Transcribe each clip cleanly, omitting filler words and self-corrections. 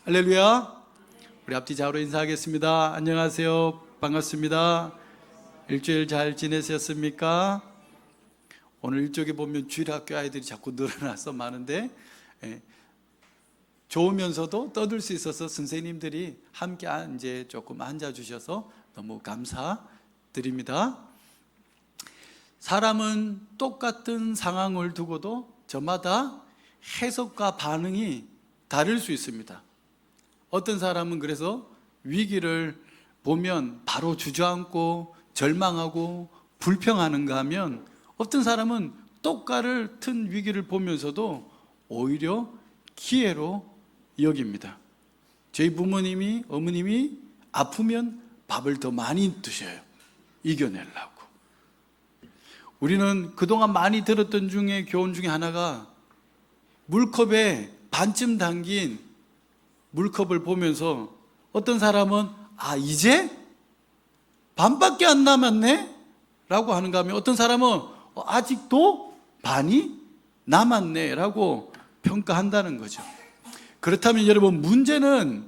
할렐루야. 우리 앞뒤 좌우로 인사하겠습니다. 안녕하세요. 반갑습니다. 일주일 잘 지내셨습니까? 오늘 일쪽에 보면 주일학교 아이들이 자꾸 늘어나서 많은데 좋으면서도 떠들 수 있어서 선생님들이 함께 이제 조금 앉아주셔서 너무 감사드립니다. 사람은 똑같은 상황을 두고도 저마다 해석과 반응이 다를 수 있습니다. 어떤 사람은 그래서 위기를 보면 바로 주저앉고 절망하고 불평하는가 하면, 어떤 사람은 똑같은 위기를 보면서도 오히려 기회로 여깁니다. 저희 부모님이, 어머님이 아프면 밥을 더 많이 드셔요. 이겨내려고. 우리는 그동안 많이 들었던 교훈 중에 하나가, 물컵에 반쯤 담긴 물컵을 보면서 어떤 사람은 이제 반밖에 안 남았네? 라고 하는가 하면, 어떤 사람은 아직도 반이 남았네? 라고 평가한다는 거죠. 그렇다면 여러분, 문제는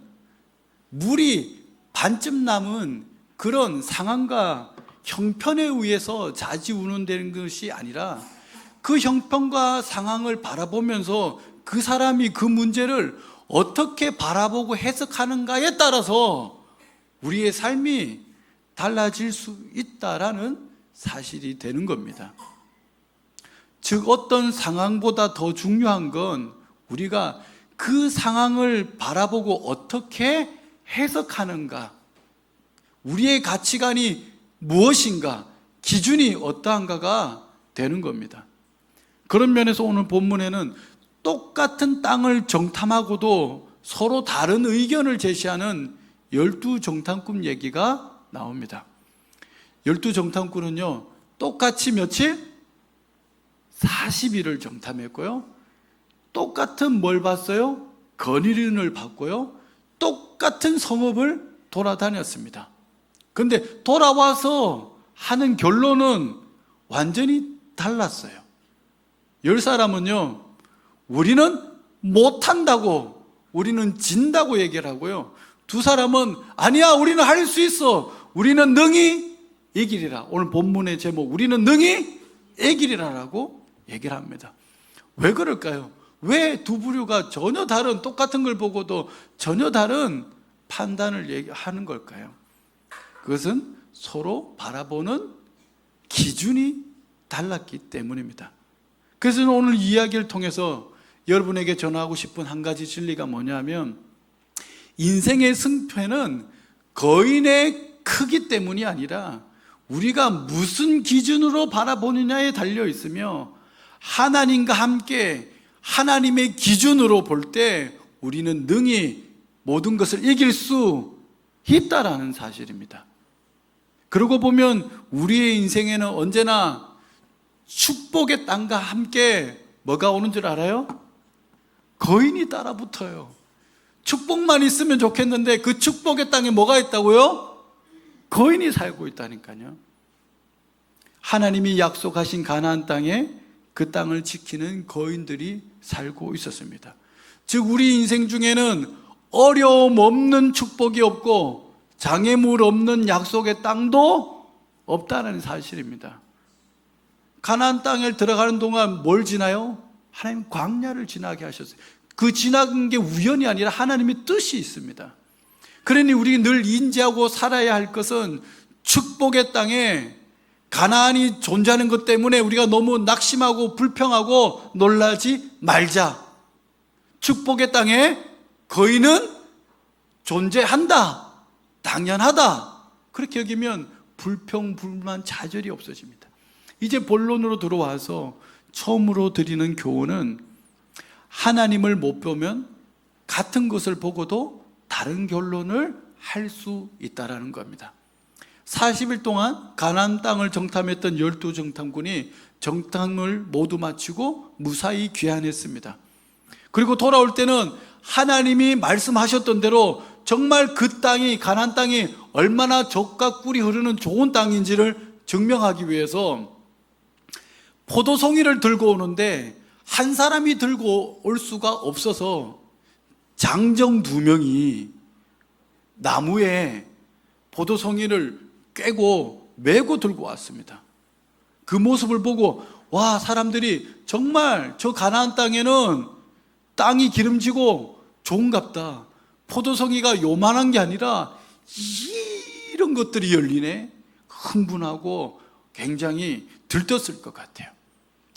물이 반쯤 남은 그런 상황과 형편에 의해서 좌지우는되는 것이 아니라, 그 형편과 상황을 바라보면서 그 사람이 그 문제를 어떻게 바라보고 해석하는가에 따라서 우리의 삶이 달라질 수 있다라는 사실이 되는 겁니다. 즉, 어떤 상황보다 더 중요한 건 우리가 그 상황을 바라보고 어떻게 해석하는가, 우리의 가치관이 무엇인가, 기준이 어떠한가가 되는 겁니다. 그런 면에서 오늘 본문에는 똑같은 땅을 정탐하고도 서로 다른 의견을 제시하는 12정탐꾼 얘기가 나옵니다. 12정탐꾼은요, 똑같이 며칠? 40일을 정탐했고요, 똑같은 뭘 봤어요? 건의를 받고요, 똑같은 성읍을 돌아다녔습니다. 그런데 돌아와서 하는 결론은 완전히 달랐어요. 10사람은요, 우리는 못한다고, 우리는 진다고 얘기를 하고요, 2사람은 아니야, 우리는 할 수 있어, 우리는 능히 이기리라. 오늘 본문의 제목, 우리는 능히 이기리라라고 얘기를 합니다. 왜 그럴까요? 왜 두 부류가 전혀 다른, 똑같은 걸 보고도 전혀 다른 판단을 하는 걸까요? 그것은 서로 바라보는 기준이 달랐기 때문입니다. 그래서 오늘 이야기를 통해서 여러분에게 전하고 싶은 한 가지 진리가 뭐냐면, 인생의 승패는 거인의 크기 때문이 아니라 우리가 무슨 기준으로 바라보느냐에 달려 있으며, 하나님과 함께 하나님의 기준으로 볼 때 우리는 능히 모든 것을 이길 수 있다라는 사실입니다. 그러고 보면 우리의 인생에는 언제나 축복의 땅과 함께 뭐가 오는 줄 알아요? 거인이 따라 붙어요. 축복만 있으면 좋겠는데 그 축복의 땅에 뭐가 있다고요? 거인이 살고 있다니까요. 하나님이 약속하신 가나안 땅에 그 땅을 지키는 거인들이 살고 있었습니다. 즉, 우리 인생 중에는 어려움 없는 축복이 없고 장애물 없는 약속의 땅도 없다는 사실입니다. 가나안 땅에 들어가는 동안 뭘 지나요? 하나님 광야를 지나게 하셨어요. 그 지나간 게 우연이 아니라 하나님의 뜻이 있습니다. 그러니 우리 늘 인지하고 살아야 할 것은, 축복의 땅에 가나안이 존재하는 것 때문에 우리가 너무 낙심하고 불평하고 놀라지 말자. 축복의 땅에 거인은 존재한다, 당연하다, 그렇게 여기면 불평, 불만, 좌절이 없어집니다. 이제 본론으로 들어와서 처음으로 드리는 교훈은, 하나님을 못 보면 같은 것을 보고도 다른 결론을 할 수 있다는 겁니다. 40일 동안 가나안 땅을 정탐했던 12정탐꾼이 정탐을 모두 마치고 무사히 귀환했습니다. 그리고 돌아올 때는 하나님이 말씀하셨던 대로 정말 그 땅이, 가나안 땅이 얼마나 젖과 꿀이 흐르는 좋은 땅인지를 증명하기 위해서 포도송이를 들고 오는데 한 사람이 들고 올 수가 없어서 장정 2명이 나무에 포도송이를 꿰고 메고 들고 왔습니다. 그 모습을 보고 와, 사람들이 정말 저 가나안 땅에는 땅이 기름지고 좋은갑다. 포도송이가 요만한 게 아니라 이런 것들이 열리네. 흥분하고 굉장히 들떴을 것 같아요.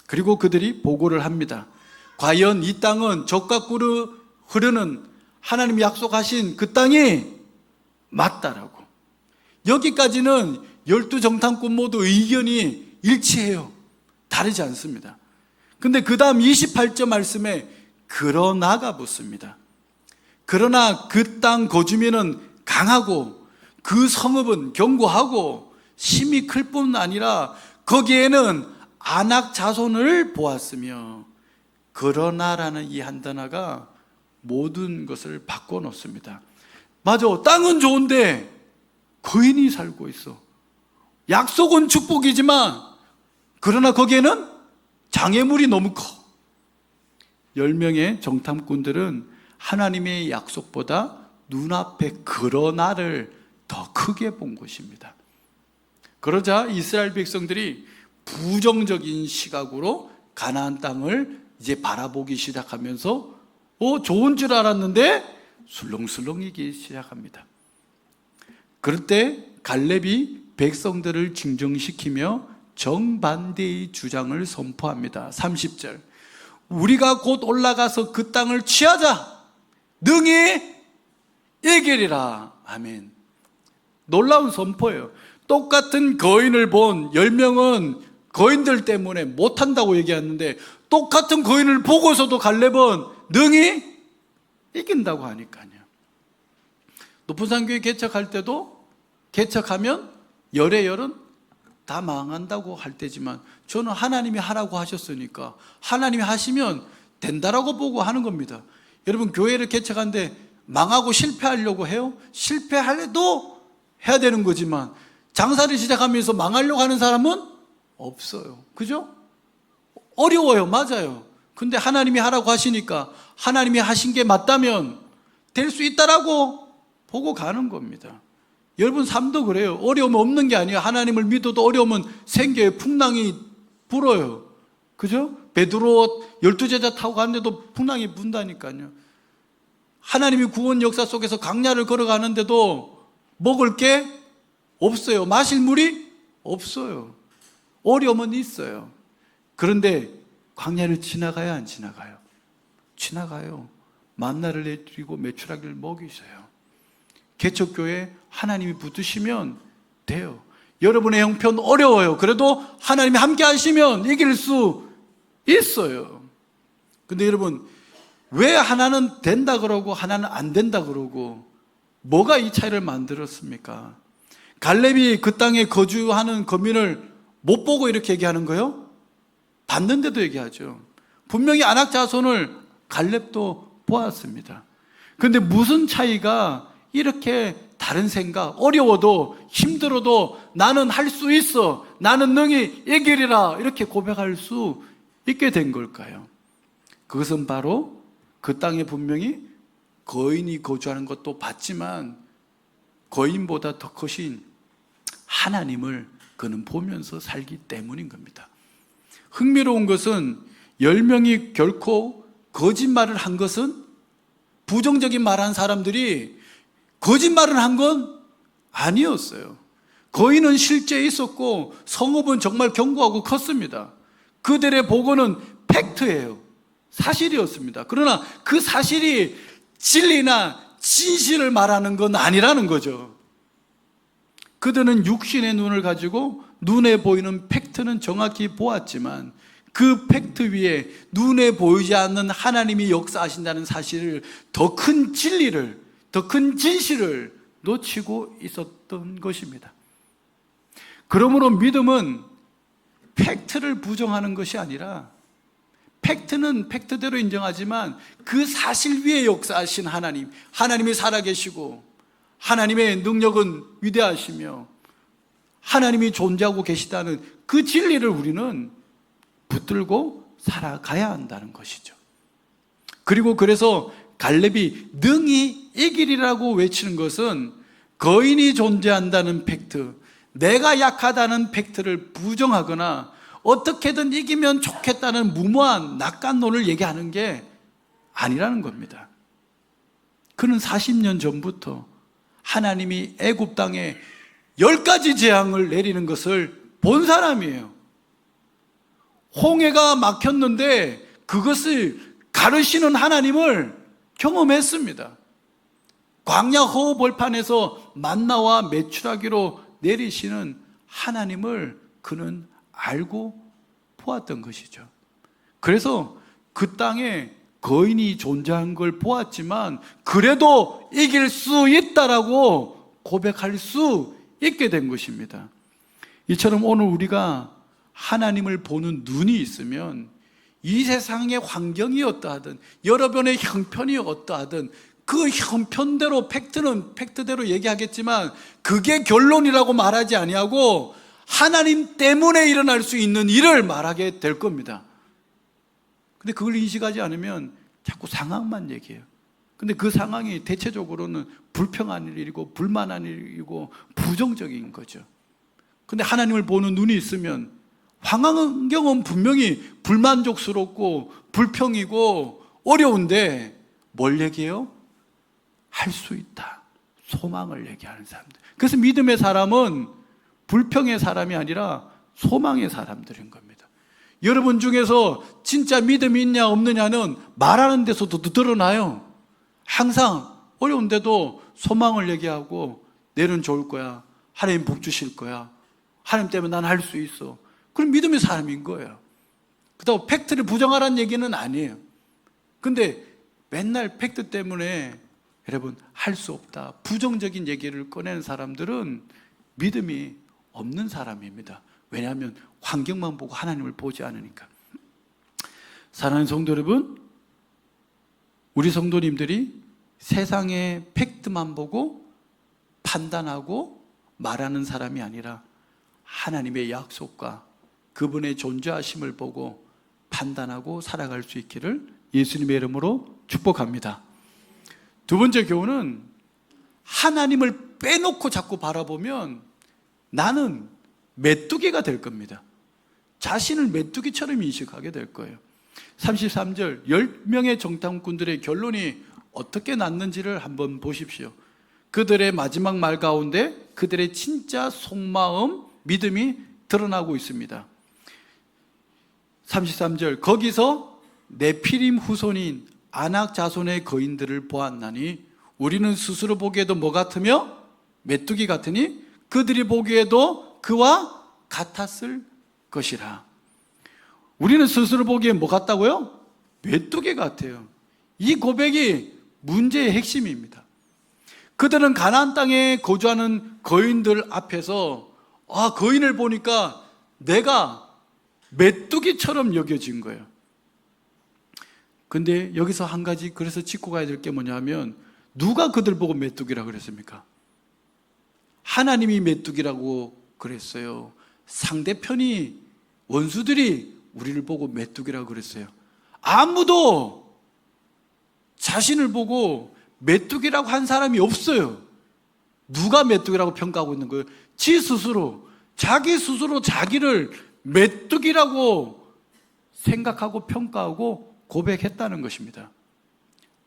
그리고 그들이 보고를 합니다. 과연 이 땅은 젖과 꿀이 흐르는 하나님이 약속하신 그 땅이 맞다라고. 여기까지는 12정탐꾼 모두 의견이 일치해요. 다르지 않습니다. 근데 그 다음 28절 말씀에 그러나가 붙습니다. 그러나 그 땅 거주민은 강하고 그 성읍은 견고하고 심이 클 뿐 아니라 거기에는 아낙 자손을 보았으며, 그러나라는 이 한 단어가 모든 것을 바꿔놓습니다. 맞아, 땅은 좋은데 거인이 살고 있어. 약속은 축복이지만 그러나 거기에는 장애물이 너무 커. 10명의 정탐꾼들은 하나님의 약속보다 눈앞에 그러나를 더 크게 본 것입니다. 그러자 이스라엘 백성들이 부정적인 시각으로 가나안 땅을 이제 바라보기 시작하면서 좋은 줄 알았는데 술렁술렁이기 시작합니다. 그럴 때 갈렙이 백성들을 진정시키며 정반대의 주장을 선포합니다. 30절, 우리가 곧 올라가서 그 땅을 취하자. 능히 이기리라. 아멘. 놀라운 선포예요. 똑같은 거인을 본 10명은 거인들 때문에 못한다고 얘기했는데 똑같은 거인을 보고서도 갈렙은 능히 이긴다고 하니까요. 높은산교회 개척할 때도 개척하면 열의 다 망한다고 할 때지만 저는 하나님이 하라고 하셨으니까 하나님이 하시면 된다라고 보고 하는 겁니다. 여러분, 교회를 개척하는데 망하고 실패하려고 해요? 실패하려도 해야 되는 거지만 장사를 시작하면서 망하려고 하는 사람은 없어요. 그죠? 어려워요. 맞아요. 근데 하나님이 하라고 하시니까 하나님이 하신 게 맞다면 될 수 있다라고 보고 가는 겁니다. 여러분 삶도 그래요. 어려움은 없는 게 아니에요. 하나님을 믿어도 어려움은 생겨요. 풍랑이 불어요. 그죠? 베드로 12제자 타고 갔는데도 풍랑이 분다니까요. 하나님이 구원 역사 속에서 강야를 걸어가는데도 먹을 게 없어요. 마실 물이 없어요. 어려움은 있어요. 그런데 광야를 지나가야 안 지나가요? 지나가요. 만나를 내드리고 메추라기를 먹이세요. 개척교회 하나님이 붙으시면 돼요. 여러분의 형편 어려워요. 그래도 하나님이 함께 하시면 이길 수 있어요. 근데 여러분, 왜 하나는 된다 그러고 하나는 안 된다 그러고 뭐가 이 차이를 만들었습니까? 갈렙이 그 땅에 거주하는 거민을 못 보고 이렇게 얘기하는 거예요? 봤는데도 얘기하죠. 분명히 아낙 자손을 갈렙도 보았습니다. 그런데 무슨 차이가 이렇게 다른 생각, 어려워도 힘들어도 나는 할 수 있어, 나는 능히 이기리라 이렇게 고백할 수 있게 된 걸까요? 그것은 바로 그 땅에 분명히 거인이 거주하는 것도 봤지만 거인보다 더 크신 하나님을 그는 보면서 살기 때문인 겁니다. 흥미로운 것은 10명이 결코 거짓말을 한 것은, 부정적인 말한 사람들이 거짓말을 한 건 아니었어요. 거인은 실제 있었고 성읍은 정말 견고하고 컸습니다. 그들의 보고는 팩트예요. 사실이었습니다. 그러나 그 사실이 진리나 진실을 말하는 건 아니라는 거죠. 그들은 육신의 눈을 가지고 눈에 보이는 팩트는 정확히 보았지만 그 팩트 위에 눈에 보이지 않는 하나님이 역사하신다는 사실을, 더 큰 진리를, 더 큰 진실을 놓치고 있었던 것입니다. 그러므로 믿음은 팩트를 부정하는 것이 아니라, 팩트는 팩트대로 인정하지만 그 사실 위에 역사하신 하나님, 하나님이 살아계시고 하나님의 능력은 위대하시며 하나님이 존재하고 계시다는 그 진리를 우리는 붙들고 살아가야 한다는 것이죠. 그리고 그래서 갈렙이 능히 이기리라고 외치는 것은 거인이 존재한다는 팩트, 내가 약하다는 팩트를 부정하거나 어떻게든 이기면 좋겠다는 무모한 낙관론을 얘기하는 게 아니라는 겁니다. 그는 40년 전부터 하나님이 애굽 땅에 10가지 재앙을 내리는 것을 본 사람이에요. 홍해가 막혔는데 그것을 가르시는 하나님을 경험했습니다. 광야 호흡벌판에서 만나와 메추라기로 내리시는 하나님을 그는 알고 보았던 것이죠. 그래서 그 땅에 거인이 존재한 걸 보았지만 그래도 이길 수 있다라고 고백할 수 있게 된 것입니다. 이처럼 오늘 우리가 하나님을 보는 눈이 있으면 이 세상의 환경이 어떠하든 여러분의 형편이 어떠하든 그 형편대로 팩트는 팩트대로 얘기하겠지만 그게 결론이라고 말하지 아니하고 하나님 때문에 일어날 수 있는 일을 말하게 될 겁니다. 근데 그걸 인식하지 않으면 자꾸 상황만 얘기해요. 근데 그 상황이 대체적으로는 불평한 일이고 불만한 일이고 부정적인 거죠. 근데 하나님을 보는 눈이 있으면 환경은 분명히 불만족스럽고 불평이고 어려운데 뭘 얘기해요? 할 수 있다. 소망을 얘기하는 사람들. 그래서 믿음의 사람은 불평의 사람이 아니라 소망의 사람들인 겁니다. 여러분 중에서 진짜 믿음이 있냐 없느냐는 말하는 데서도 드러나요. 항상 어려운데도 소망을 얘기하고 내일은 좋을 거야. 하나님 복 주실 거야. 하나님 때문에 난 할 수 있어. 그럼 믿음의 사람인 거예요. 그렇다고 팩트를 부정하라는 얘기는 아니에요. 근데 맨날 팩트 때문에 여러분 할 수 없다. 부정적인 얘기를 꺼내는 사람들은 믿음이 없는 사람입니다. 왜냐하면 환경만 보고 하나님을 보지 않으니까. 사랑하는 성도 여러분, 우리 성도님들이 세상의 팩트만 보고 판단하고 말하는 사람이 아니라 하나님의 약속과 그분의 존재하심을 보고 판단하고 살아갈 수 있기를 예수님의 이름으로 축복합니다. 두 번째 교훈은 하나님을 빼놓고 자꾸 바라보면 나는 메뚜기가 될 겁니다. 자신을 메뚜기처럼 인식하게 될 거예요. 33절 10명의 정탐꾼들의 결론이 어떻게 났는지를 한번 보십시오. 그들의 마지막 말 가운데 그들의 진짜 속마음, 믿음이 드러나고 있습니다. 33절 거기서 네피림 후손인 아낙 자손의 거인들을 보았나니 우리는 스스로 보기에도 뭐 같으며 메뚜기 같으니 그들이 보기에도 그와 같았을 것이라. 우리는 스스로 보기에 뭐 같다고요? 메뚜기 같아요. 이 고백이 문제의 핵심입니다. 그들은 가나안 땅에 거주하는 거인들 앞에서 거인을 보니까 내가 메뚜기처럼 여겨진 거예요. 근데 여기서 한 가지 그래서 짚고 가야 될 게 뭐냐면 누가 그들 보고 메뚜기라 그랬습니까? 하나님이 메뚜기라고 그랬어요. 상대편이 원수들이 우리를 보고 메뚜기라고 그랬어요. 아무도 자신을 보고 메뚜기라고 한 사람이 없어요. 누가 메뚜기라고 평가하고 있는 거예요? 자기 스스로 자기를 메뚜기라고 생각하고 평가하고 고백했다는 것입니다.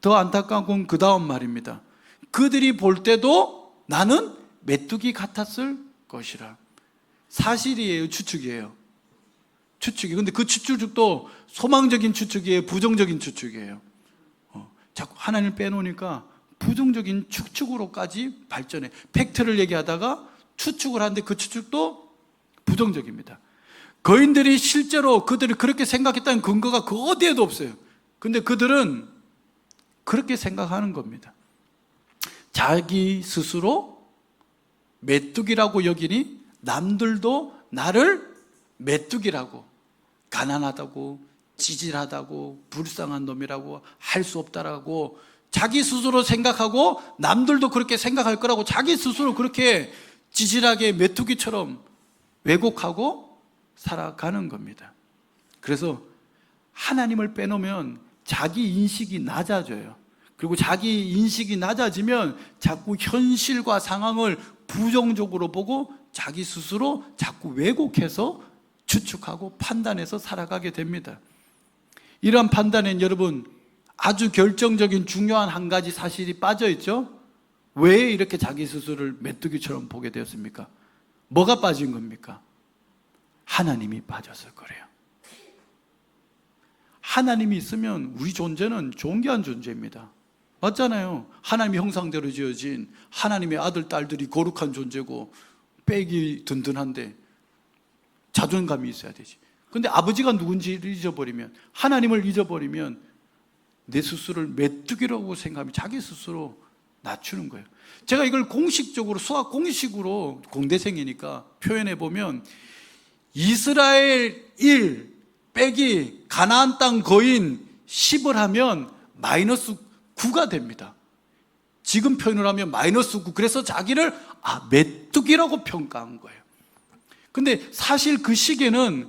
더 안타까운 건 그 다음 말입니다. 그들이 볼 때도 나는 메뚜기 같았을 것이라. 사실이에요, 추측이에요. 추측이. 근데 그 추측도 소망적인 추측이에요, 부정적인 추측이에요. 자꾸 하나님을 빼놓으니까 부정적인 추측으로까지 발전해. 팩트를 얘기하다가 추측을 하는데 그 추측도 부정적입니다. 거인들이 실제로 그들이 그렇게 생각했다는 근거가 그 어디에도 없어요. 근데 그들은 그렇게 생각하는 겁니다. 자기 스스로 메뚜기라고 여기니 남들도 나를 메뚜기라고, 가난하다고, 찌질하다고, 불쌍한 놈이라고, 할 수 없다라고 자기 스스로 생각하고 남들도 그렇게 생각할 거라고 자기 스스로 그렇게 찌질하게 메뚜기처럼 왜곡하고 살아가는 겁니다. 그래서 하나님을 빼놓으면 자기 인식이 낮아져요. 그리고 자기 인식이 낮아지면 자꾸 현실과 상황을 부정적으로 보고 자기 스스로 자꾸 왜곡해서 추측하고 판단해서 살아가게 됩니다. 이러한 판단엔 여러분 아주 결정적인 중요한 한 가지 사실이 빠져 있죠. 왜 이렇게 자기 스스로를 메뚜기처럼 보게 되었습니까? 뭐가 빠진 겁니까? 하나님이 빠져서 그래요. 하나님이 있으면 우리 존재는 존귀한 존재입니다. 맞잖아요. 하나님의 형상대로 지어진 하나님의 아들, 딸들이 거룩한 존재고 빽이 든든한데 자존감이 있어야 되지. 근데 아버지가 누군지를 잊어버리면, 하나님을 잊어버리면 내 스스로를 메뚜기라고 생각하면 자기 스스로 낮추는 거예요. 제가 이걸 공식적으로, 수학 공식으로, 공대생이니까 표현해 보면 이스라엘 1 빼기 가나안 땅 거인 10을 하면 마이너스 9가 됩니다. 지금 표현을 하면 마이너스 9. 그래서 자기를 메뚜기라고 평가한 거예요. 근데 사실 그 시기에는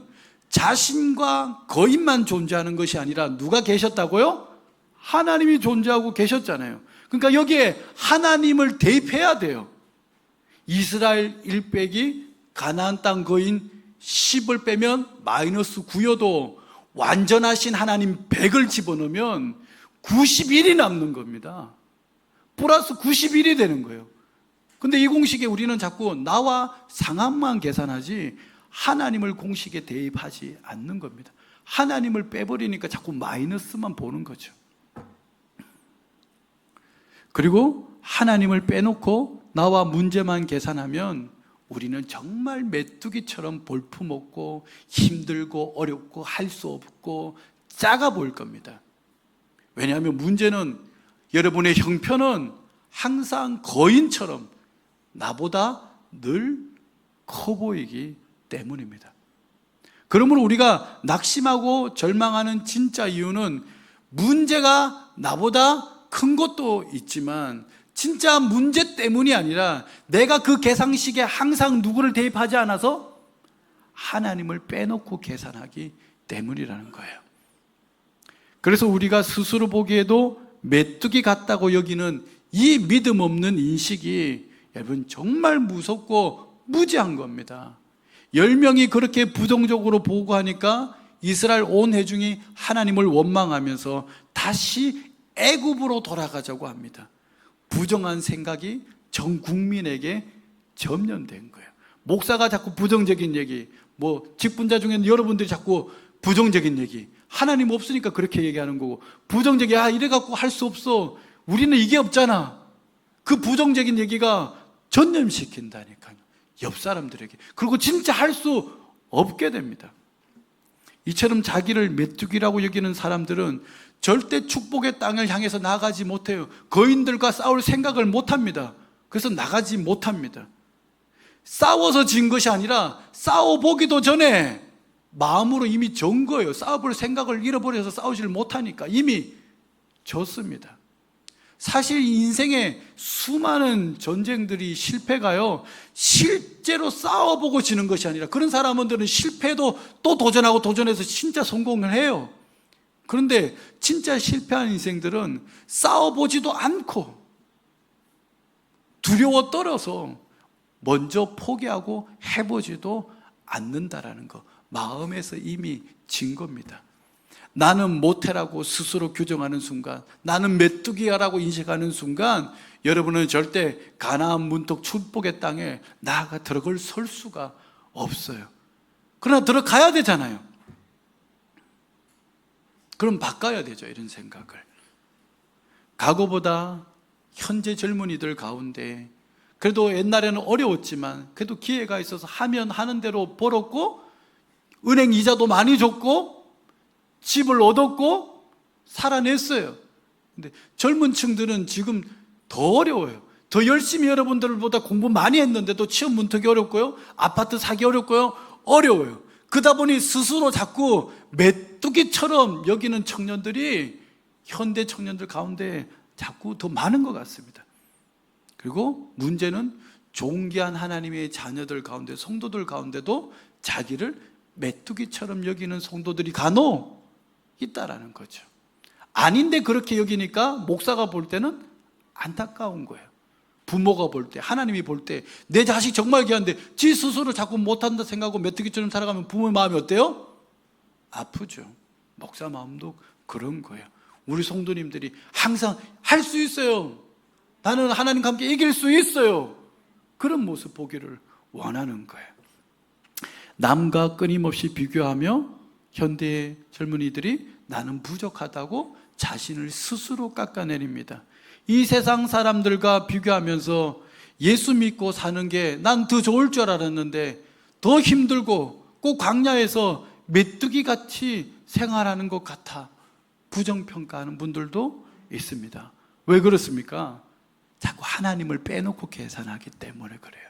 자신과 거인만 존재하는 것이 아니라 누가 계셨다고요? 하나님이 존재하고 계셨잖아요. 그러니까 여기에 하나님을 대입해야 돼요. 이스라엘 1 빼기 가나안 땅 거인 10을 빼면 마이너스 9여도 완전하신 하나님 100을 집어넣으면 91이 남는 겁니다. 플러스 91이 되는 거예요. 근데 이 공식에 우리는 자꾸 나와 상황만 계산하지 하나님을 공식에 대입하지 않는 겁니다. 하나님을 빼버리니까 자꾸 마이너스만 보는 거죠. 그리고 하나님을 빼놓고 나와 문제만 계산하면 우리는 정말 메뚜기처럼 볼품없고 힘들고 어렵고 할 수 없고 작아 보일 겁니다. 왜냐하면 문제는, 여러분의 형편은 항상 거인처럼 나보다 늘 커 보이기 때문입니다. 그러므로 우리가 낙심하고 절망하는 진짜 이유는 문제가 나보다 큰 것도 있지만 진짜 문제 때문이 아니라 내가 그 계산식에 항상 누구를 대입하지 않아서 하나님을 빼놓고 계산하기 때문이라는 거예요. 그래서 우리가 스스로 보기에도 메뚜기 같다고 여기는 이 믿음 없는 인식이 여러분 정말 무섭고 무지한 겁니다. 10명이 그렇게 부정적으로 보고 하니까 이스라엘 온 회중이 하나님을 원망하면서 다시 애굽으로 돌아가자고 합니다. 부정한 생각이 전 국민에게 점령된 거예요. 목사가 자꾸 부정적인 얘기, 직분자 중에는 여러분들이 자꾸 부정적인 얘기, 하나님 없으니까 그렇게 얘기하는 거고, 부정적이 이래 갖고 할 수 없어, 우리는 이게 없잖아, 그 부정적인 얘기가 전염시킨다니까요, 옆 사람들에게. 그리고 진짜 할 수 없게 됩니다. 이처럼 자기를 메뚜기라고 여기는 사람들은 절대 축복의 땅을 향해서 나가지 못해요. 거인들과 싸울 생각을 못합니다. 그래서 나가지 못합니다. 싸워서 진 것이 아니라 싸워보기도 전에 마음으로 이미 전 거예요. 싸워볼 생각을 잃어버려서 싸우지를 못하니까 이미 졌습니다. 사실 인생의 수많은 전쟁들이 실패가요, 실제로 싸워보고 지는 것이 아니라, 그런 사람들은 실패도 또 도전하고 도전해서 진짜 성공을 해요. 그런데 진짜 실패한 인생들은 싸워보지도 않고 두려워 떨어서 먼저 포기하고 해보지도 않는다라는 거, 마음에서 이미 진 겁니다. 나는 못해라고 스스로 규정하는 순간, 나는 메뚜기야라고 인식하는 순간, 여러분은 절대 가나안 문턱 축복의 땅에 나아가 들어설 수가 없어요. 그러나 들어가야 되잖아요. 그럼 바꿔야 되죠, 이런 생각을. 과거보다 현재 젊은이들 가운데 그래도 옛날에는 어려웠지만 그래도 기회가 있어서 하면 하는 대로 벌었고, 은행 이자도 많이 줬고 집을 얻었고 살아냈어요. 근데 젊은 층들은 지금 더 어려워요. 더 열심히 여러분들보다 공부 많이 했는데도 취업 문턱이 어렵고요, 아파트 사기 어렵고요, 어려워요. 그러다 보니 스스로 자꾸 메뚜기처럼 여기는 청년들이 현대 청년들 가운데 자꾸 더 많은 것 같습니다. 그리고 문제는 존귀한 하나님의 자녀들 가운데, 성도들 가운데도 자기를 메뚜기처럼 여기는 성도들이 간혹 있다라는 거죠. 아닌데 그렇게 여기니까 목사가 볼 때는 안타까운 거예요. 부모가 볼 때, 하나님이 볼 때 내 자식 정말 귀한데 지 스스로 자꾸 못한다 생각하고 메뚜기처럼 살아가면 부모의 마음이 어때요? 아프죠. 목사 마음도 그런 거예요. 우리 성도님들이 항상 할 수 있어요. 나는 하나님과 함께 이길 수 있어요. 그런 모습 보기를 원하는 거예요. 남과 끊임없이 비교하며 현대의 젊은이들이 나는 부족하다고 자신을 스스로 깎아내립니다. 이 세상 사람들과 비교하면서 예수 믿고 사는 게 난 더 좋을 줄 알았는데 더 힘들고 꼭 광야에서 메뚜기같이 생활하는 것 같아 부정평가하는 분들도 있습니다. 왜 그렇습니까? 자꾸 하나님을 빼놓고 계산하기 때문에 그래요.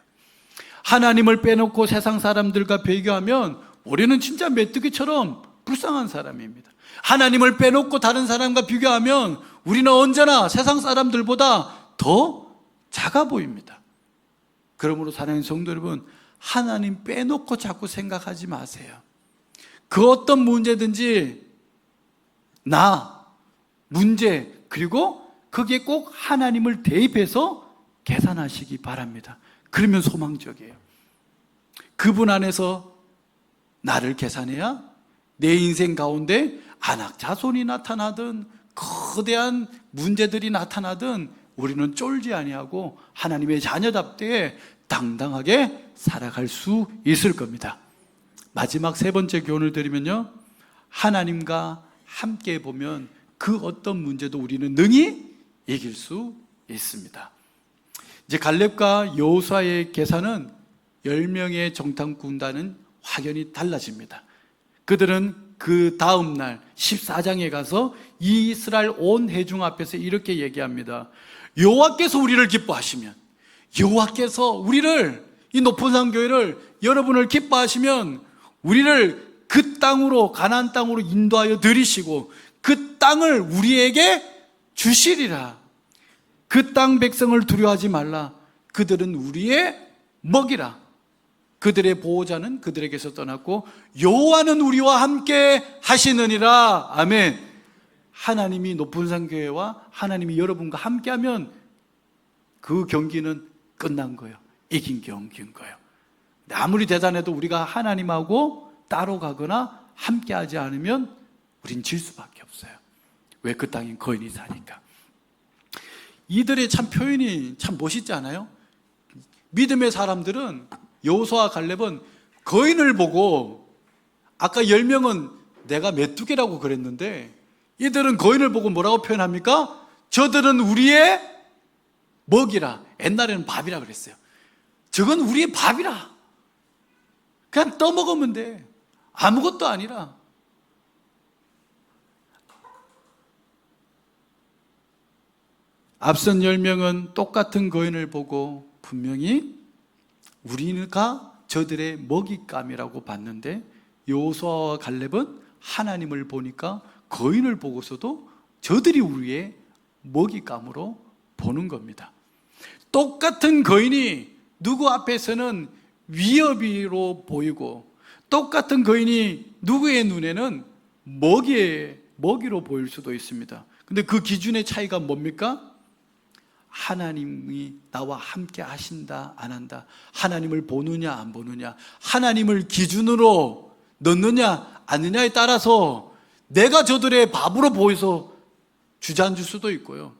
하나님을 빼놓고 세상 사람들과 비교하면 우리는 진짜 메뚜기처럼 불쌍한 사람입니다. 하나님을 빼놓고 다른 사람과 비교하면 우리는 언제나 세상 사람들보다 더 작아 보입니다. 그러므로 사랑하는 성도 여러분, 하나님 빼놓고 자꾸 생각하지 마세요. 그 어떤 문제든지 문제, 그리고 거기에 꼭 하나님을 대입해서 계산하시기 바랍니다. 그러면 소망적이에요. 그분 안에서 나를 계산해야 내 인생 가운데 안악자손이 나타나든 거대한 문제들이 나타나든 우리는 쫄지 아니하고 하나님의 자녀답게 당당하게 살아갈 수 있을 겁니다. 마지막 세 번째 교훈을 드리면요, 하나님과 함께 보면 그 어떤 문제도 우리는 능히 이길 수 있습니다. 이제 갈렙과 여호수아의 계산은 10명의 정탐 군단은 확연히 달라집니다. 그들은 그 다음 날 14장에 가서 이스라엘 온 회중 앞에서 이렇게 얘기합니다. 여호와께서 우리를 기뻐하시면, 여호와께서 우리를, 이 높은 산 교회를, 여러분을 기뻐하시면 우리를 그 땅으로, 가나안 땅으로 인도하여 들이시고 그 땅을 우리에게 주시리라. 그 땅 백성을 두려워하지 말라. 그들은 우리의 먹이라. 그들의 보호자는 그들에게서 떠났고 여호와는 우리와 함께 하시느니라. 아멘. 하나님이 높은 산 교회와 하나님이 여러분과 함께하면 그 경기는 끝난 거예요. 이긴 경기인 거예요. 아무리 대단해도 우리가 하나님하고 따로 가거나 함께하지 않으면 우린 질 수밖에 없어요. 왜? 그 땅엔 거인이 사니까. 이들의 참 표현이 참 멋있지 않아요? 믿음의 사람들은, 여호수아와 갈렙은 거인을 보고, 아까 10명은 내가 메뚜기라고 그랬는데 이들은 거인을 보고 뭐라고 표현합니까? 저들은 우리의 먹이라. 옛날에는 밥이라 그랬어요. 저건 우리의 밥이라. 그냥 떠먹으면 돼. 아무것도 아니라. 앞선 10명은 똑같은 거인을 보고 분명히 우리가 저들의 먹잇감이라고 봤는데, 여호수아와 갈렙은 하나님을 보니까 거인을 보고서도 저들이 우리의 먹잇감으로 보는 겁니다. 똑같은 거인이 누구 앞에서는 위협으로 보이고, 똑같은 거인이 누구의 눈에는 먹이로 보일 수도 있습니다. 근데 그 기준의 차이가 뭡니까? 하나님이 나와 함께 하신다, 안 한다. 하나님을 보느냐, 안 보느냐. 하나님을 기준으로 넣느냐, 않느냐에 따라서 내가 저들의 밥으로 보여서 주저앉을 수도 있고요.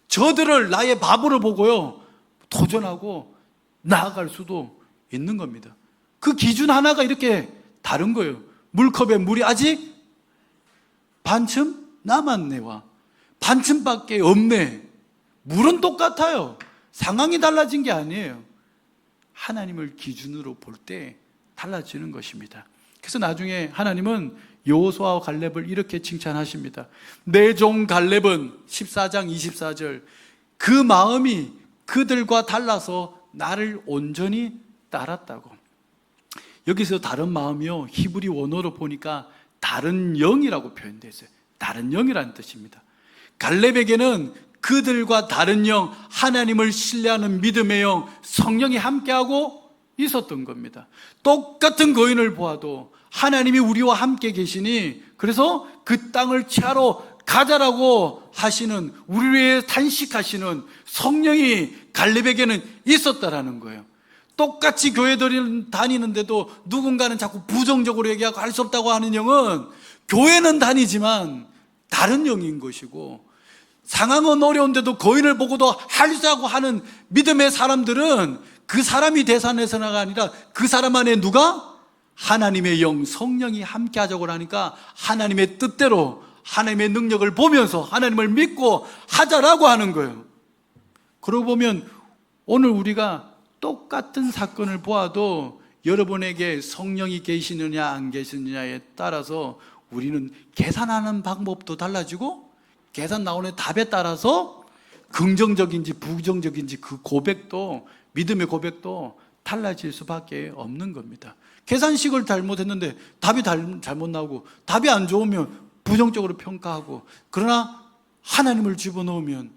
저들을 나의 밥으로 보고요, 도전하고 나아갈 수도 있는 겁니다. 그 기준 하나가 이렇게 다른 거예요. 물컵에 물이 아직 반쯤 남았네와 반쯤밖에 없네. 물은 똑같아요. 상황이 달라진 게 아니에요. 하나님을 기준으로 볼 때 달라지는 것입니다. 그래서 나중에 하나님은 여호수아와 갈렙을 이렇게 칭찬하십니다. 내 종 갈렙은 14장 24절 그 마음이 그들과 달라서 나를 온전히 따랐다고. 여기서 다른 마음이요, 히브리 원어로 보니까 다른 영이라고 표현되어 있어요. 다른 영이라는 뜻입니다. 갈렙에게는 그들과 다른 영, 하나님을 신뢰하는 믿음의 영, 성령이 함께하고 있었던 겁니다. 똑같은 거인을 보아도 하나님이 우리와 함께 계시니, 그래서 그 땅을 취하러 가자라고 하시는, 우리 위해 탄식하시는 성령이 갈렙에게는 있었다라는 거예요. 똑같이 교회들이 다니는데도 누군가는 자꾸 부정적으로 얘기하고 할 수 없다고 하는 영은 교회는 다니지만 다른 영인 것이고, 상황은 어려운데도 거인을 보고도 하자고 하는 믿음의 사람들은 그 사람이 대산해서가 아니라 그 사람 안에 누가? 하나님의 영, 성령이 함께 하자고 하니까 하나님의 뜻대로 하나님의 능력을 보면서 하나님을 믿고 하자라고 하는 거예요. 그러고 보면 오늘 우리가 똑같은 사건을 보아도 여러분에게 성령이 계시느냐 안 계시느냐에 따라서 우리는 계산하는 방법도 달라지고, 계산 나오는 답에 따라서 긍정적인지 부정적인지 그 고백도, 믿음의 고백도 달라질 수밖에 없는 겁니다. 계산식을 잘못했는데 답이 잘못 나오고, 답이 안 좋으면 부정적으로 평가하고, 그러나 하나님을 집어넣으면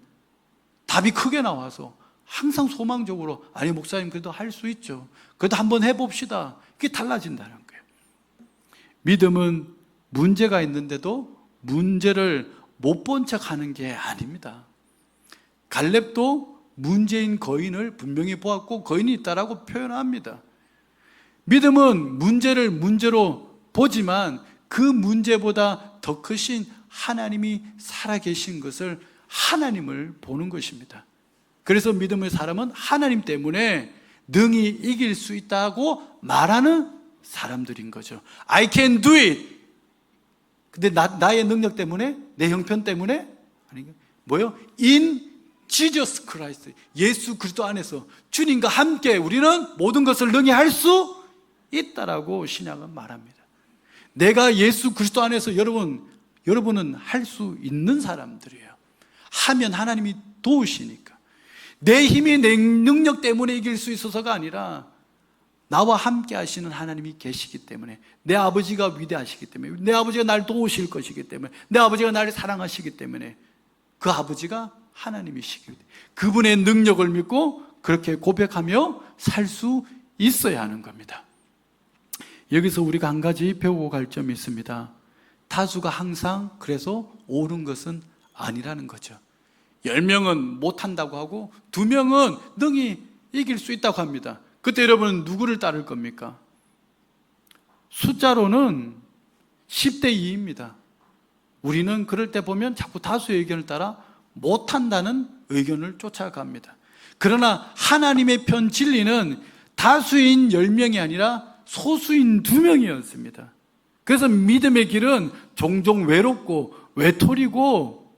답이 크게 나와서 항상 소망적으로, 아니 목사님 그래도 할 수 있죠, 그래도 한번 해봅시다, 그게 달라진다는 거예요. 믿음은 문제가 있는데도 문제를 못 본 척 하는 게 아닙니다. 갈렙도 문제인 거인을 분명히 보았고 거인이 있다라고 표현합니다. 믿음은 문제를 문제로 보지만 그 문제보다 더 크신 하나님이 살아계신 것을, 하나님을 보는 것입니다. 그래서 믿음의 사람은 하나님 때문에 능히 이길 수 있다고 말하는 사람들인 거죠. I can do it. 근데 나의 능력 때문에, 내 형편 때문에? 아니, 뭐요? In Jesus Christ. 예수 그리스도 안에서 주님과 함께 우리는 모든 것을 능히 할 수 있다라고 신약은 말합니다. 내가 예수 그리스도 안에서 여러분은 할 수 있는 사람들이에요. 하면 하나님이 도우시니까. 내 힘이, 내 능력 때문에 이길 수 있어서가 아니라 나와 함께 하시는 하나님이 계시기 때문에, 내 아버지가 위대하시기 때문에, 내 아버지가 날 도우실 것이기 때문에, 내 아버지가 나를 사랑하시기 때문에, 그 아버지가 하나님이시기 때문에 그분의 능력을 믿고 그렇게 고백하며 살 수 있어야 하는 겁니다. 여기서 우리가 한 가지 배우고 갈 점이 있습니다. 다수가 항상 그래서 옳은 것은 아니라는 거죠. 10명은 못한다고 하고 2명은 능히 이길 수 있다고 합니다. 그때 여러분은 누구를 따를 겁니까? 숫자로는 10대 2입니다. 우리는 그럴 때 보면 자꾸 다수의 의견을 따라 못한다는 의견을 쫓아갑니다. 그러나 하나님의 편 진리는 다수인 10명이 아니라 소수인 2명이었습니다. 그래서 믿음의 길은 종종 외롭고 외톨이고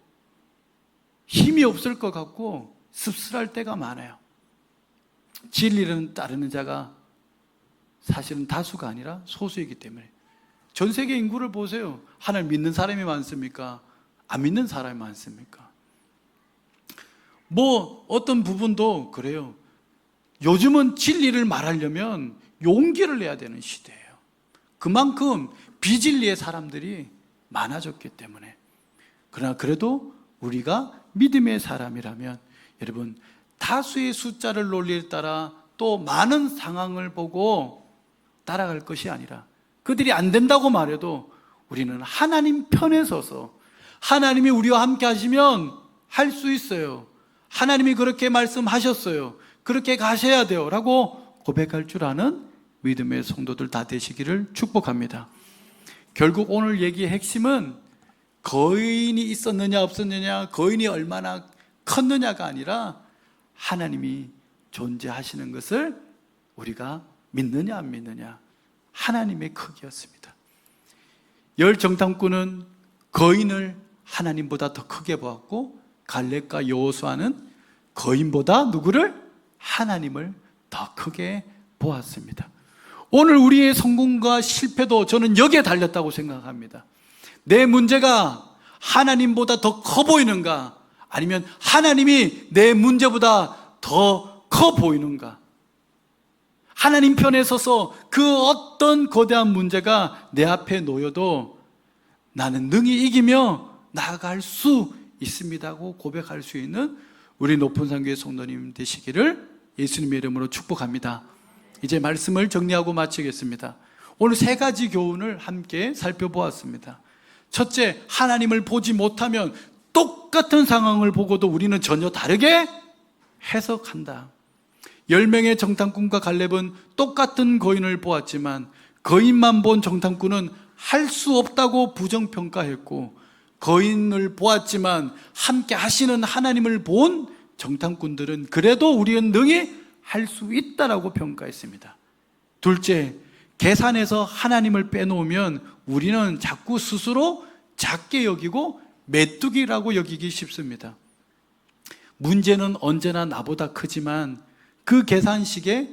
힘이 없을 것 같고 씁쓸할 때가 많아요. 진리를 따르는 자가 사실은 다수가 아니라 소수이기 때문에. 전 세계 인구를 보세요. 하나님 믿는 사람이 많습니까? 안 믿는 사람이 많습니까? 어떤 부분도 그래요. 요즘은 진리를 말하려면 용기를 내야 되는 시대예요. 그만큼 비진리의 사람들이 많아졌기 때문에. 그러나 그래도 우리가 믿음의 사람이라면 여러분, 다수의 숫자를 논리에 따라 또 많은 상황을 보고 따라갈 것이 아니라, 그들이 안 된다고 말해도 우리는 하나님 편에 서서, 하나님이 우리와 함께 하시면 할 수 있어요, 하나님이 그렇게 말씀하셨어요, 그렇게 가셔야 돼요 라고 고백할 줄 아는 믿음의 성도들 다 되시기를 축복합니다. 결국 오늘 얘기의 핵심은 거인이 있었느냐 없었느냐, 거인이 얼마나 컸느냐가 아니라 하나님이 존재하시는 것을 우리가 믿느냐 안 믿느냐, 하나님의 크기였습니다. 열 정탐꾼은 거인을 하나님보다 더 크게 보았고, 갈렙과 여호수아는 거인보다 누구를? 하나님을 더 크게 보았습니다. 오늘 우리의 성공과 실패도 저는 여기에 달렸다고 생각합니다. 내 문제가 하나님보다 더 커 보이는가, 아니면 하나님이 내 문제보다 더 커 보이는가. 하나님 편에 서서 그 어떤 거대한 문제가 내 앞에 놓여도 나는 능히 이기며 나아갈 수 있습니다고 고백할 수 있는 우리 높은 산교회 성도님 되시기를 예수님의 이름으로 축복합니다. 이제 말씀을 정리하고 마치겠습니다. 오늘 3가지 교훈을 함께 살펴보았습니다. 첫째, 하나님을 보지 못하면 똑같은 상황을 보고도 우리는 전혀 다르게 해석한다. 10명의 정탐꾼과 갈렙은 똑같은 거인을 보았지만 거인만 본 정탐꾼은 할 수 없다고 부정평가했고, 거인을 보았지만 함께 하시는 하나님을 본 정탐꾼들은 그래도 우리는 능히 할 수 있다라고 평가했습니다. 둘째, 계산에서 하나님을 빼놓으면 우리는 자꾸 스스로 작게 여기고 메뚜기라고 여기기 쉽습니다. 문제는 언제나 나보다 크지만 그 계산식에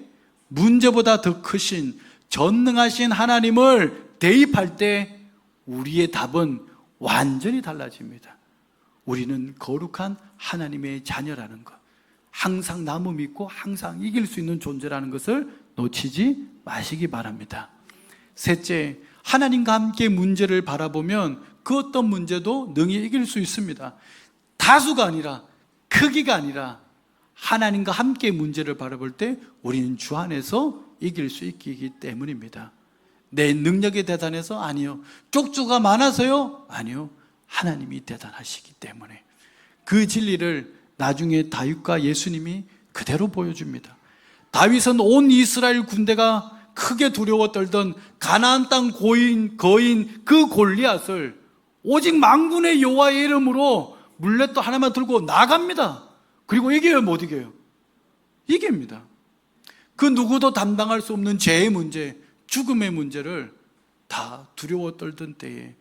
문제보다 더 크신 전능하신 하나님을 대입할 때 우리의 답은 완전히 달라집니다. 우리는 거룩한 하나님의 자녀라는 것, 항상 나무 믿고 항상 이길 수 있는 존재라는 것을 놓치지 마시기 바랍니다. 셋째, 하나님과 함께 문제를 바라보면 그 어떤 문제도 능히 이길 수 있습니다. 다수가 아니라, 크기가 아니라 하나님과 함께 문제를 바라볼 때 우리는 주 안에서 이길 수 있기 때문입니다. 내 능력이 대단해서? 아니요. 쪽수가 많아서요? 아니요. 하나님이 대단하시기 때문에. 그 진리를 나중에 다윗과 예수님이 그대로 보여줍니다. 다윗은 온 이스라엘 군대가 크게 두려워 떨던 가나안 땅 거인 그 골리앗을 오직 만군의 여호와의 이름으로 물맷도 하나만 들고 나갑니다. 그리고 이겨요, 못 이겨요? 이깁니다. 그 누구도 담당할 수 없는 죄의 문제, 죽음의 문제를 다 두려워 떨던 때에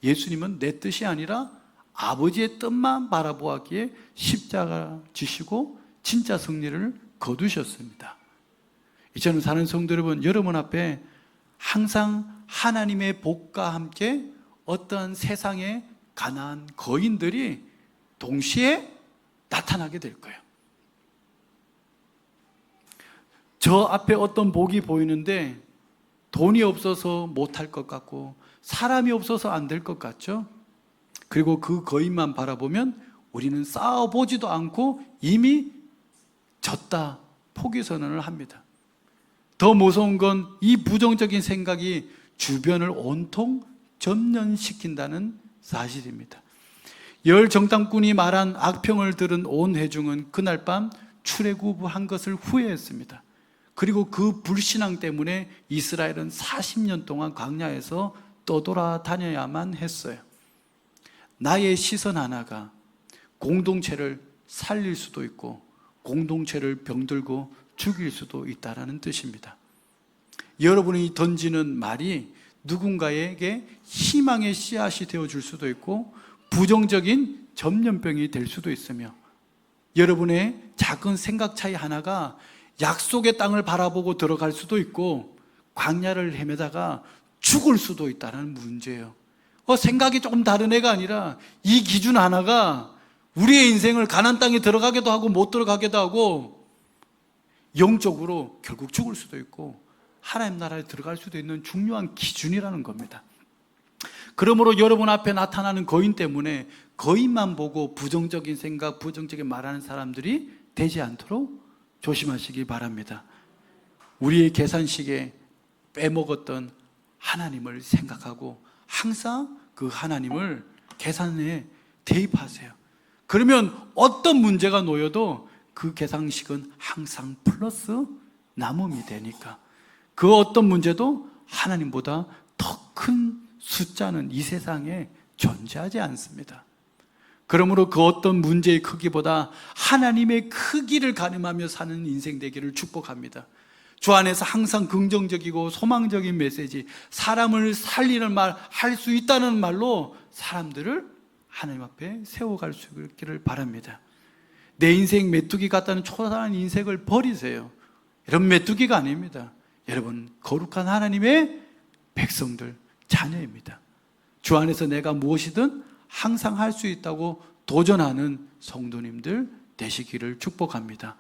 예수님은 내 뜻이 아니라 아버지의 뜻만 바라보았기에 십자가 지시고 진짜 승리를 거두셨습니다. 이제는 사는 성도 여러분 앞에 항상 하나님의 복과 함께 어떠한 세상의 가난한 거인들이 동시에 나타나게 될 거예요. 저 앞에 어떤 복이 보이는데 돈이 없어서 못할 것 같고 사람이 없어서 안 될 것 같죠? 그리고 그 거인만 바라보면 우리는 싸워보지도 않고 이미 졌다 포기 선언을 합니다. 더 무서운 건 이 부정적인 생각이 주변을 온통 점령시킨다는 사실입니다. 열 정탐꾼이 말한 악평을 들은 온 회중은 그날 밤 출애굽한 것을 후회했습니다. 그리고 그 불신앙 때문에 이스라엘은 40년 동안 광야에서 떠돌아다녀야만 했어요. 나의 시선 하나가 공동체를 살릴 수도 있고 공동체를 병들고 죽일 수도 있다는 뜻입니다. 여러분이 던지는 말이 누군가에게 희망의 씨앗이 되어줄 수도 있고 부정적인 전염병이 될 수도 있으며, 여러분의 작은 생각 차이 하나가 약속의 땅을 바라보고 들어갈 수도 있고 광야를 헤매다가 죽을 수도 있다는 문제예요. 생각이 조금 다른 애가 아니라 이 기준 하나가 우리의 인생을 가나안 땅에 들어가기도 하고 못 들어가기도 하고 영적으로 결국 죽을 수도 있고 하나님 나라에 들어갈 수도 있는 중요한 기준이라는 겁니다. 그러므로 여러분 앞에 나타나는 거인 때문에 거인만 보고 부정적인 생각, 부정적인 말하는 사람들이 되지 않도록 조심하시기 바랍니다. 우리의 계산식에 빼먹었던 하나님을 생각하고 항상 그 하나님을 계산에 대입하세요. 그러면 어떤 문제가 놓여도 그 계산식은 항상 플러스 남음이 되니까 그 어떤 문제도 하나님보다 더 큰 숫자는 이 세상에 존재하지 않습니다. 그러므로 그 어떤 문제의 크기보다 하나님의 크기를 가늠하며 사는 인생 되기를 축복합니다. 주 안에서 항상 긍정적이고 소망적인 메시지, 사람을 살리는 말, 할 수 있다는 말로 사람들을 하나님 앞에 세워갈 수 있기를 바랍니다. 내 인생 메뚜기 같다는 초라한 인생을 버리세요. 이런 메뚜기가 아닙니다. 여러분, 거룩한 하나님의 백성들, 자녀입니다. 주 안에서 내가 무엇이든 항상 할 수 있다고 도전하는 성도님들 되시기를 축복합니다.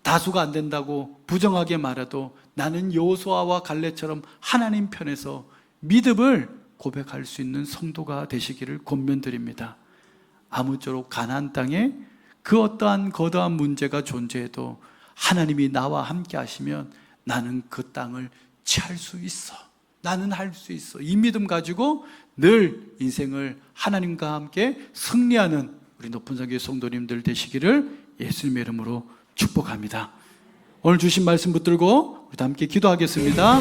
다수가 안 된다고 부정하게 말해도 나는 여호수아와 갈렙처럼 하나님 편에서 믿음을 고백할 수 있는 성도가 되시기를 권면드립니다. 아무쪼록 가나안 땅에 그 어떠한 거대한 문제가 존재해도 하나님이 나와 함께 하시면 나는 그 땅을 취할 수 있어. 나는 할 수 있어. 이 믿음 가지고 늘 인생을 하나님과 함께 승리하는 우리 높은 산교회 성도님들 되시기를 예수님의 이름으로 축복합니다. 오늘 주신 말씀 붙들고 우리 다 함께 기도하겠습니다.